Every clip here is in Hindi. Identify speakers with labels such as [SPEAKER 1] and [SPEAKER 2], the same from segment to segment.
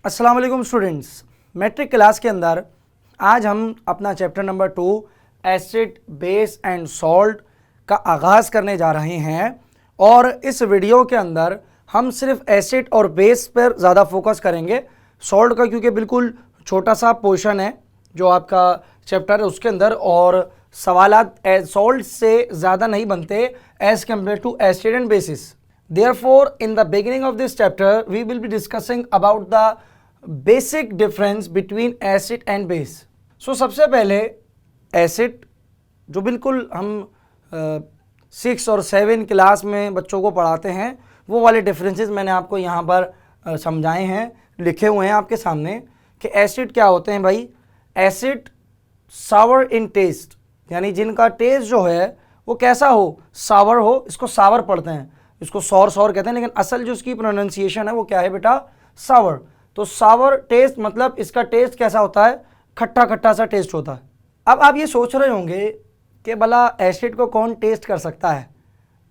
[SPEAKER 1] अस्सलाम वालेकुम स्टूडेंट्स। मैट्रिक क्लास के अंदर आज हम अपना chapter number 2 acid base and salt का आगाज़ करने जा रहे हैं और इस वीडियो के अंदर हम सिर्फ एसिड और बेस पर ज़्यादा फोकस करेंगे। सॉल्ट का क्योंकि बिल्कुल छोटा सा पोर्शन है जो आपका चैप्टर है उसके अंदर, और सवालात सॉल्ट से ज़्यादा नहीं बनते as compare to acid and bases. Therefore, in the beginning of this chapter, we will be discussing about the basic difference between acid and base. So, सबसे पहले एसिड जो बिल्कुल हम 6 और 7 क्लास में बच्चों को पढ़ाते हैं वो वाले डिफरेंसेस मैंने आपको यहाँ पर समझाए हैं, लिखे हुए हैं आपके सामने कि एसिड क्या होते हैं। भाई एसिड सावर इन टेस्ट, यानी जिनका टेस्ट जो है वो कैसा हो, सावर हो, इसको सावर पढ़ते हैं, इसको सौर कहते हैं, लेकिन असल जो इसकी प्रोनाउंसिएशन है वो क्या है बेटा, सावर। तो सावर टेस्ट मतलब इसका टेस्ट कैसा होता है, खट्टा खट्टा सा टेस्ट होता है। अब आप ये सोच रहे होंगे कि भला एसिड को कौन टेस्ट कर सकता है,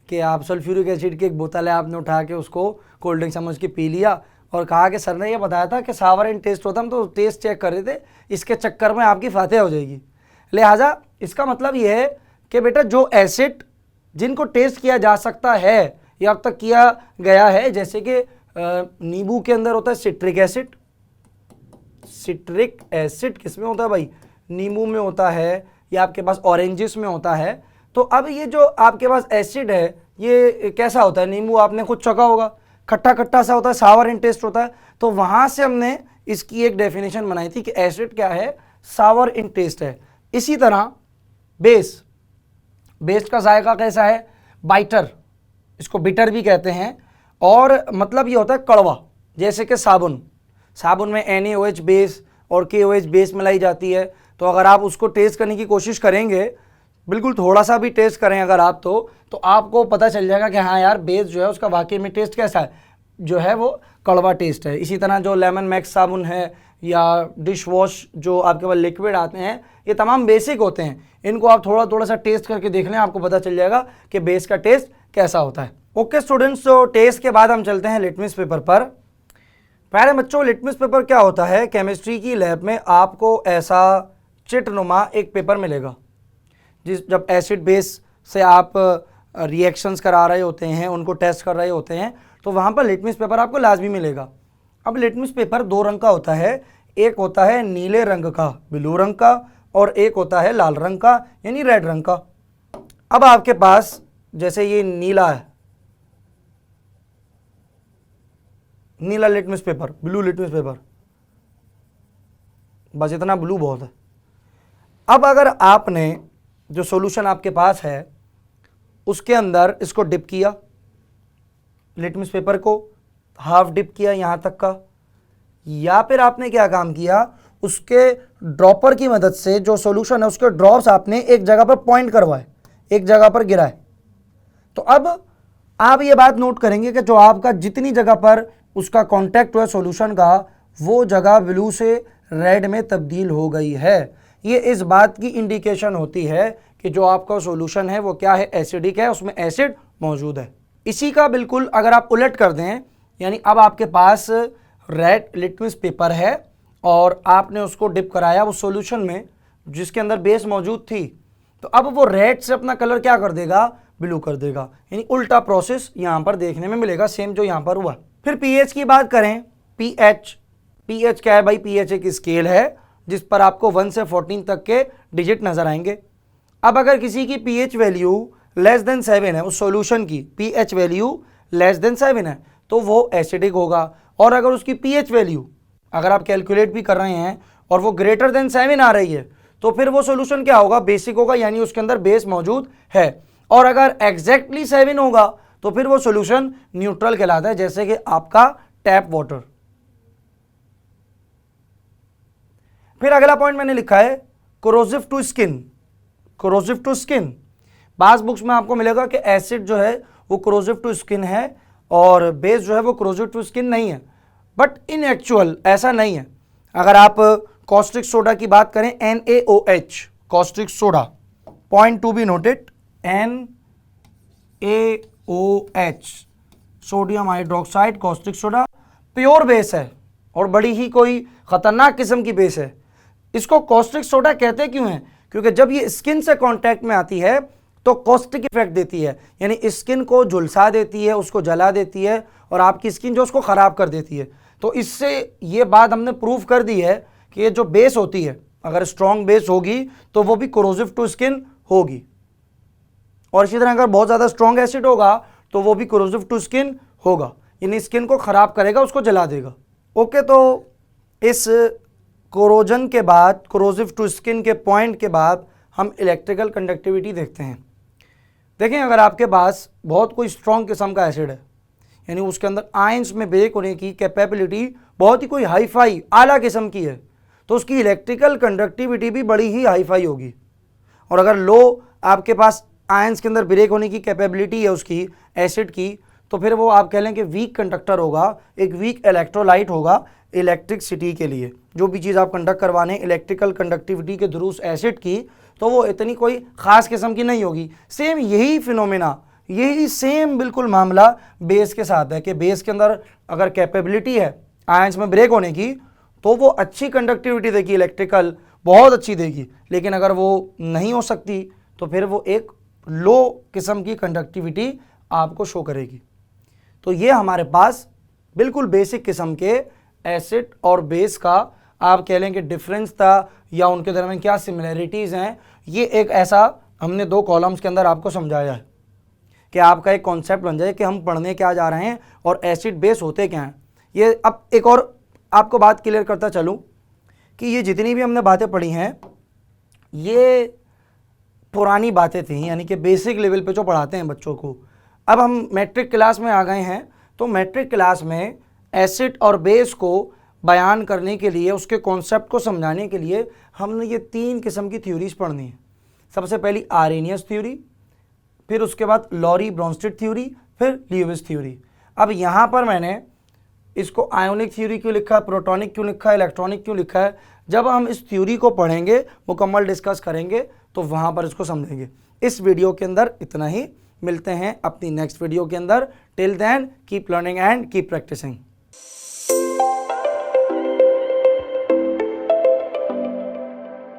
[SPEAKER 1] कि आप सल्फ्यूरिक एसिड की एक बोतल है, आपने उठा के उसको कोल्ड ड्रिंक समझ के पी लिया और कहा कि सर ने ये बताया था कि सावर एंड टेस्ट होता है, हम तो टेस्ट चेक कर रहे थे, इसके चक्कर में आपकी फातेह हो जाएगी। लिहाजा इसका मतलब ये है कि बेटा जो एसिड जिनको टेस्ट किया जा सकता है ये अब तक किया गया है, जैसे कि नींबू के अंदर होता है सिट्रिक एसिड। सिट्रिक एसिड किस में होता है भाई, नींबू में होता है, या आपके पास ऑरेंजेस में होता है। तो अब ये जो आपके पास एसिड है ये कैसा होता है, नींबू आपने खुद चखा होगा, खट्टा खट्टा सा होता है, सावर इन टेस्ट होता है। तो वहाँ से हमने इसकी एक डेफिनेशन बनाई थी कि एसिड क्या है, सावर इन टेस्ट है। इसी तरह बेस, बेस का जायका कैसा है, बाइटर, इसको बिटर भी कहते हैं, और मतलब ये होता है कड़वा। जैसे कि साबुन, साबुन में NaOH बेस और KOH बेस मिलाई जाती है, तो अगर आप उसको टेस्ट करने की कोशिश करेंगे, बिल्कुल थोड़ा सा भी टेस्ट करें अगर आप, तो आपको पता चल जाएगा कि हाँ यार बेस जो है उसका वाकई में टेस्ट कैसा है, जो है वो कड़वा टेस्ट है। इसी तरह जो लेमन मैक्स साबुन है या डिश वॉश जो आपके पास लिक्विड आते हैं, ये तमाम बेसिक होते हैं, इनको आप थोड़ा थोड़ा सा टेस्ट करके देख लें, आपको पता चल जाएगा कि बेस का टेस्ट कैसा होता है। ओके स्टूडेंट्स, तो टेस्ट के बाद हम चलते हैं लिटमस पेपर पर। प्यारे बच्चों, लिटमस पेपर क्या होता है, केमिस्ट्री की लैब में आपको ऐसा चिटनुमा एक पेपर मिलेगा, जब एसिड बेस से आप रिएक्शंस करा रहे होते हैं, उनको टेस्ट कर रहे होते हैं, तो वहाँ पर लिटमस पेपर आपको लाजमी मिलेगा। अब लिटमस पेपर 2 रंग का होता है, एक होता है नीले रंग का, ब्लू रंग का, और एक होता है लाल रंग का यानी रेड रंग का। अब आपके पास जैसे ये नीला है, नीला litmus paper, blue litmus paper, बस इतना ब्लू बहुत है। अब अगर आपने जो सॉल्यूशन आपके पास है उसके अंदर इसको डिप किया, लिटमस पेपर को हाफ डिप किया यहाँ तक का, या फिर आपने क्या काम किया, उसके ड्रॉपर की मदद से जो सॉल्यूशन है उसके ड्रॉप्स आपने एक जगह पर पॉइंट करवाए, एक जगह पर गिराए, तो अब आप ये बात नोट करेंगे कि जो आपका जितनी जगह पर उसका कांटेक्ट हुआ सॉल्यूशन का, वो जगह ब्लू से रेड में तब्दील हो गई है। ये इस बात की इंडिकेशन होती है कि जो आपका सॉल्यूशन है वो क्या है, एसिडिक है, उसमें एसिड मौजूद है। इसी का बिल्कुल अगर आप उलट कर दें, यानी अब आपके पास रेड लिटमस पेपर है और आपने उसको डिप कराया उस सॉल्यूशन में जिसके अंदर बेस मौजूद थी, तो अब वो रेड से अपना कलर क्या कर देगा, ब्लू कर देगा। यानी उल्टा प्रोसेस यहाँ पर देखने में मिलेगा, सेम जो यहाँ पर हुआ। फिर पीएच की बात करें, पीएच क्या है भाई, पीएच एक स्केल है जिस पर आपको 1 से 14 तक के डिजिट नजर आएंगे। अब अगर किसी की पीएच वैल्यू लेस देन 7 है, उस सॉल्यूशन की पीएच वैल्यू लेस देन 7 है, तो वो एसिडिक होगा। और अगर उसकी पीएच वैल्यू अगर आप कैलकुलेट भी कर रहे हैं और वो ग्रेटर देन 7 आ रही है, तो फिर वो सॉल्यूशन क्या होगा, बेसिक होगा, यानी उसके अंदर बेस मौजूद है। और अगर एग्जैक्टली 7 होगा तो फिर वो सॉल्यूशन न्यूट्रल कहलाता है, जैसे कि आपका टैप वाटर। फिर अगला पॉइंट मैंने लिखा है corrosive to skin. Corrosive to skin, बास बुक्स में आपको मिलेगा कि एसिड जो है वो कोरोसिव टू स्किन है और बेस जो है वो कोरोसिव टू स्किन नहीं है, बट इन एक्चुअल ऐसा नहीं है। अगर आप कॉस्टिक सोडा की बात करें, NaOH, caustic soda, point to be noted, NaOH, sodium hydroxide caustic soda, pure base है, और बड़ी ही कोई ख़तरनाक किस्म की बेस है। इसको कॉस्टिक सोडा कहते क्यों हैं? क्योंकि जब ये स्किन से कांटेक्ट में आती है तो कॉस्टिक इफेक्ट देती है, यानी स्किन को झुलसा देती है, उसको जला देती है और आपकी स्किन जो उसको ख़राब कर देती है। तो इससे ये बात हमने प्रूव कर दी है कि ये जो बेस होती है, अगर स्ट्रॉन्ग बेस होगी तो वो भी कोरोसिव टू स्किन होगी, और इसी तरह अगर बहुत ज़्यादा स्ट्रॉन्ग एसिड होगा तो वो भी कोरोसिव टू स्किन होगा, यानी स्किन को ख़राब करेगा, उसको जला देगा। ओके, तो इस कोरोजन के बाद, कोरोसिव टू स्किन के पॉइंट के बाद हम इलेक्ट्रिकल कंडक्टिविटी देखते हैं। देखें, अगर आपके पास बहुत कोई स्ट्रॉन्ग किस्म का एसिड है, यानी उसके अंदर आयंस में ब्रेक होने की कैपेबिलिटी बहुत ही कोई हाई फाई आला किस्म की है, तो उसकी इलेक्ट्रिकल कंडक्टिविटी भी बड़ी ही हाई फाई होगी। और अगर लो आपके पास आयंस के अंदर ब्रेक होने की कैपेबिलिटी है उसकी एसिड की, तो फिर वो आप कह लें कि वीक कंडक्टर होगा, एक वीक इलेक्ट्रोलाइट होगा इलेक्ट्रिसिटी के लिए। जो भी चीज़ आप कंडक्ट करवाने इलेक्ट्रिकल कंडक्टिविटी के थ्रू एसिड की, तो वो इतनी कोई ख़ास किस्म की नहीं होगी। सेम यही फिनोमेना, यही सेम बिल्कुल मामला बेस के साथ है कि बेस के अंदर अगर कैपेबिलिटी है आयंस में ब्रेक होने की, तो वो अच्छी कंडक्टिविटी देगी, इलेक्ट्रिकल बहुत अच्छी देगी। लेकिन अगर वो नहीं हो सकती तो फिर वो एक लो किस्म की कंडक्टिविटी आपको शो करेगी। तो ये हमारे पास बिल्कुल बेसिक किस्म के एसिड और बेस का आप कह लें कि डिफरेंस था, या उनके दरमियान क्या सिमिलरिटीज़ हैं। ये एक ऐसा हमने 2 कॉलम्स के अंदर आपको समझाया है कि आपका एक कॉन्सेप्ट बन जाए कि हम पढ़ने क्या जा रहे हैं और एसिड बेस होते क्या हैं। ये अब एक और आपको बात क्लियर करता चलूँ कि ये जितनी भी हमने बातें पढ़ी हैं ये पुरानी बातें थी, यानी कि बेसिक लेवल पे जो पढ़ाते हैं बच्चों को। अब हम मैट्रिक क्लास में आ गए हैं, तो मैट्रिक क्लास में एसिड और बेस को बयान करने के लिए, उसके कॉन्सेप्ट को समझाने के लिए हमने ये 3 किस्म की थ्योरीज पढ़नी है। सबसे पहली आरेनियस थ्योरी, फिर उसके बाद लॉरी ब्रोंस्टेड थ्योरी, फिर ल्यूविस थ्योरी। अब यहाँ पर मैंने इसको आयोनिक थ्योरी क्यों लिखा, प्रोटॉनिक क्यों लिखा है, इलेक्ट्रॉनिक क्यों लिखा है, जब हम इस थ्योरी को पढ़ेंगे, मुकम्मल डिस्कस करेंगे, तो वहाँ पर इसको समझेंगे। इस वीडियो के अंदर इतना ही, मिलते हैं अपनी नेक्स्ट वीडियो के अंदर। Till then keep learning and keep practising.